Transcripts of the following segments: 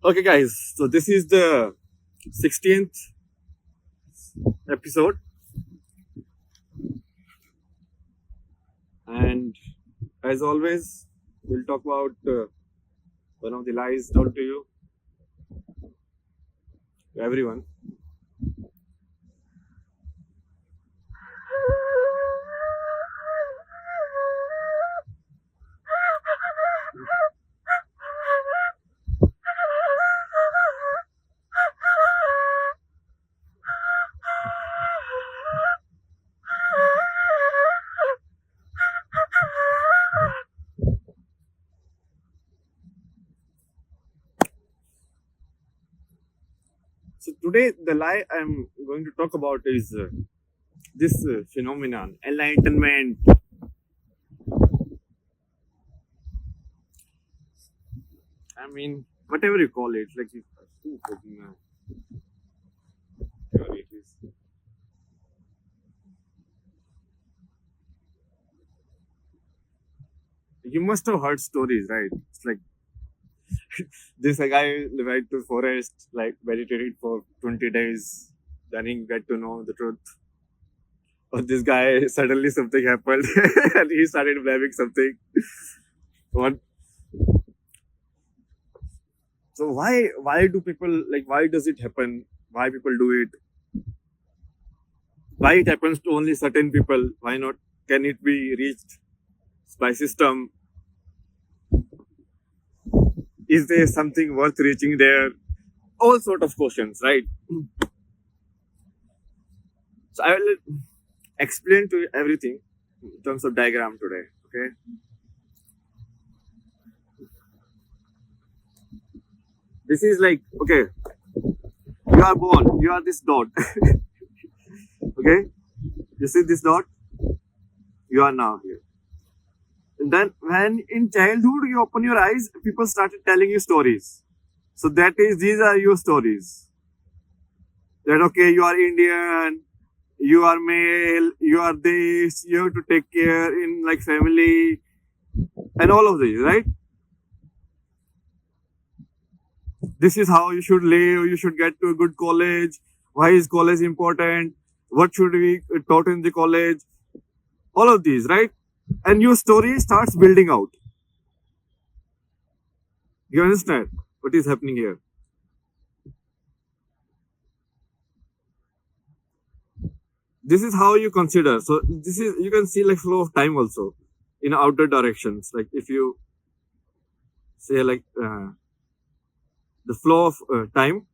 Okay, guys. So this is the 16th episode, and as always, we'll talk about one of the lies told to you, to everyone. So today, the lie I'm going to talk about is this phenomenon, enlightenment. I mean, whatever you call it, like whatever it is. You must have heard stories, right? It's like this guy went to forest, like meditated for 20 days, then he get to know the truth. But this guy, suddenly something happened and he started blaming something. What? So why do people, like, why does it happen? Why people do it? Why it happens to only certain people? Why not? Can it be reached by system? Is there something worth reaching there? All sort of questions, right? So I will explain to you everything in terms of diagram today. Okay. This is like, okay, you are born, you are this dot. Okay, you see this dot, you are now here. And then when in childhood you open your eyes, people started telling you stories. So that is, these are your stories. That okay, you are Indian, you are male, you are this, you have to take care in like family, and all of these, right? This is how you should live, you should get to a good college, why is college important, what should be taught in the college, all of these, right? And your story starts building out. You understand what is happening here? This is how you consider. So this is, you can see like flow of time also in outer directions. Like if you say like the flow of time.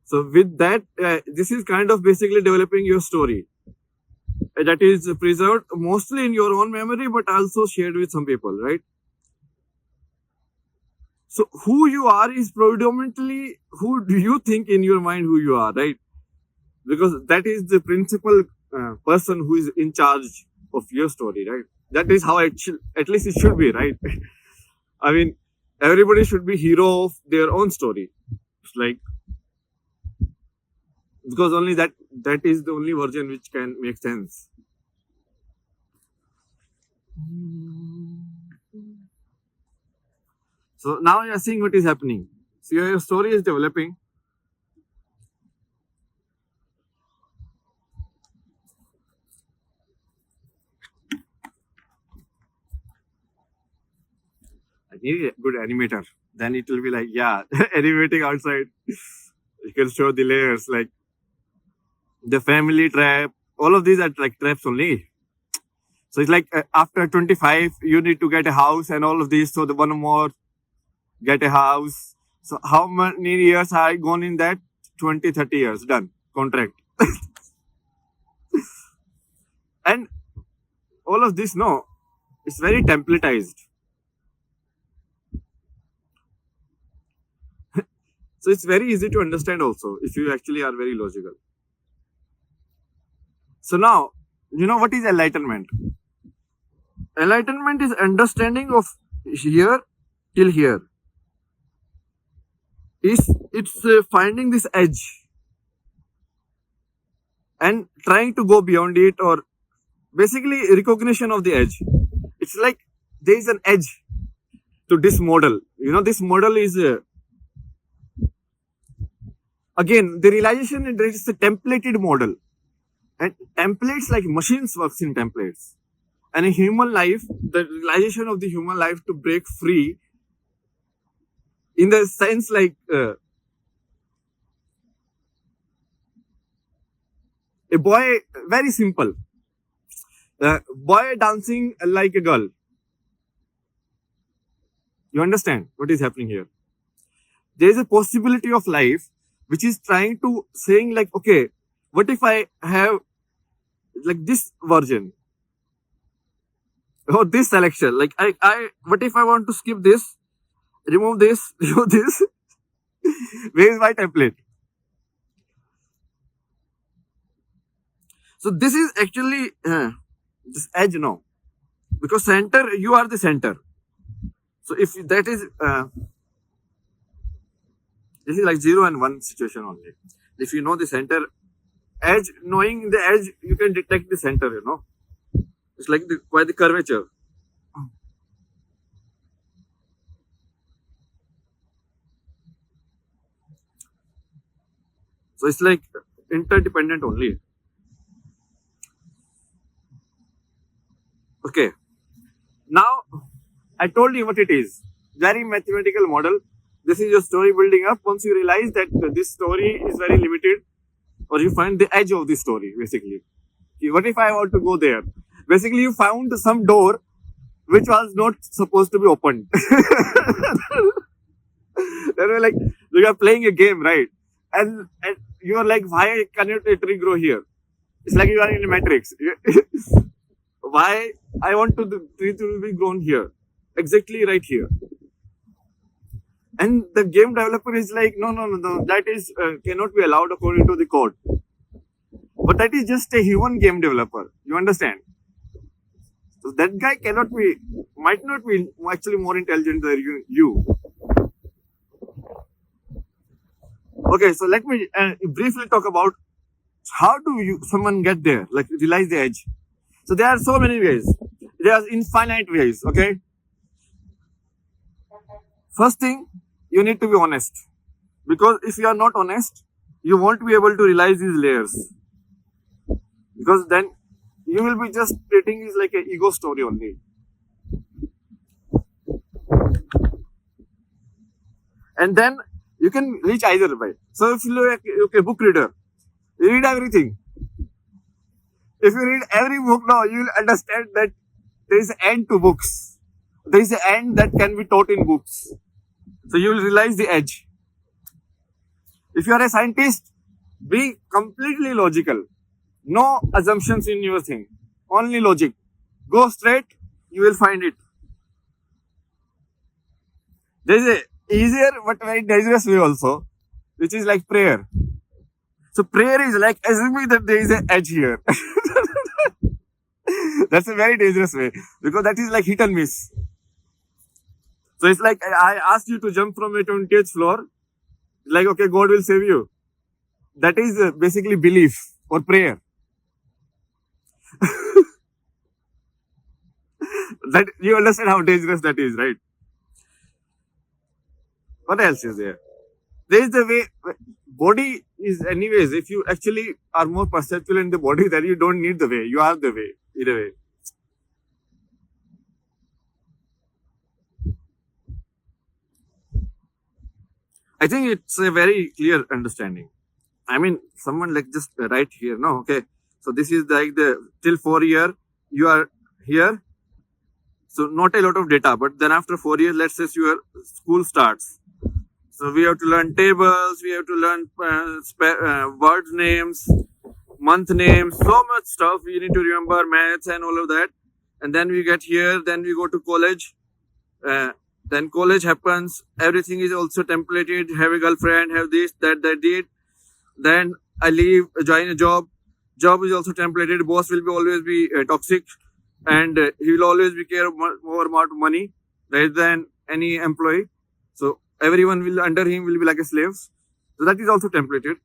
So with that, this is kind of basically developing your story. That is preserved mostly in your own memory, but also shared with some people, right? So who you are is predominantly who do you think in your mind who you are, right? Because that is the principal person who is in charge of your story, right? That is how it should, at least it should be, right? I mean, everybody should be hero of their own story. It's like, because only that is the only version which can make sense. So now you are seeing what is happening. So your story is developing. I need a good animator. Then it will be like, yeah, animating outside. You can show the layers, like the family trap. All of these are like traps only. So it's like after 25, you need to get a house and all of these. So the one more, get a house. So how many years have I gone in that? 20, 30 years, done, contract. And all of this, no, it's very templatized. So it's very easy to understand also if you actually are very logical. So now, you know what is enlightenment? Enlightenment is understanding of here till here. It's finding this edge and trying to go beyond it, or basically recognition of the edge. It's like there is an edge. to this model. This model is again the realization that there is a templated model, and templates like machines works in templates. And in human life, the realization of the human life to break free, in the sense like a boy, very simple, boy dancing like a girl. You understand what is happening here? There is a possibility of life which is trying to saying like, okay, what if I have like this version or this selection? Like what if I want to skip this, remove this, remove this? Where is my template? So this is actually this edge now, because center, you are the center. So if that is this is like 0 and 1 situation only. If you know the center edge, knowing the edge, you can detect the center. It's like by the curvature. So it's like interdependent only. Okay. Now I told you what it is. Very mathematical model. This is your story building up. Once you realize that this story is very limited, or you find the edge of the story, basically. What if I want to go there? Basically, you found some door which was not supposed to be opened. Then we're like, you are playing a game, right? And you are like, why cannot a tree grow here? It's like you are in a matrix. Why I want the tree to be grown here? Exactly right here. And the game developer is like, no, that is cannot be allowed according to the code. But that is just a human game developer. You understand? So that guy might not be actually more intelligent than you. Okay, so let me briefly talk about how do someone get there, like realize the edge. So there are so many ways. There are infinite ways, okay? First thing, you need to be honest. Because if you are not honest, you won't be able to realize these layers. Because then you will be just treating it like an ego story only. And then you can reach either way. So if you are a book reader, you read everything. If you read every book now, you will understand that there is an end to books. There is an end that can be taught in books. So you will realize the edge. If you are a scientist, be completely logical. No assumptions in your thing. Only logic. Go straight, you will find it. There is a easier but very dangerous way also, which is like prayer. So prayer is like assuming that there is an edge here. That's a very dangerous way, because that is like hit and miss. So it's like I asked you to jump from a 20th floor. Like, okay, God will save you. That is basically belief or prayer. That you understand how dangerous that is, right? What else is there? There is the way body is anyways. If you actually are more perceptual in the body, then you don't need the way. You are the way, in a way. I think it's a very clear understanding. I mean, someone like just right here. No, okay. So this is like till 4 year, you are here. So not a lot of data, but then after 4 years, let's say your school starts. So we have to learn tables, we have to learn word names, month names, so much stuff. We need to remember maths and all of that. And then we get here, then we go to college. Then college happens, everything is also templated, have a girlfriend, have this, that, did. Then I leave, join a job. Job is also templated, boss will always be toxic, and he will always be care more about money rather than any employee. So everyone under him will be like a slave. So that is also templated.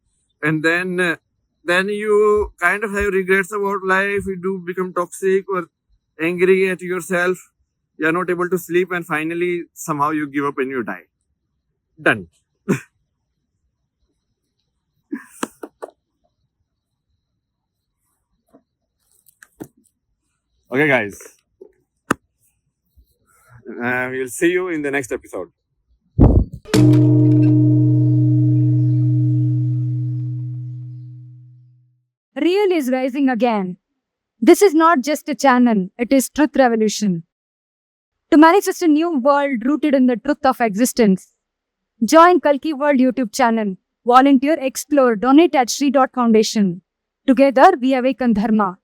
And then you kind of have regrets about life, you do become toxic or angry at yourself. You are not able to sleep, and finally, somehow you give up and you die. Done. Okay, guys. We'll see you in the next episode. Real is rising again. This is not just a channel, it is truth revolution. To manifest a new world rooted in the truth of existence, join Kalki World YouTube channel, volunteer, explore, donate at Shri Foundation. Together we awaken Dharma.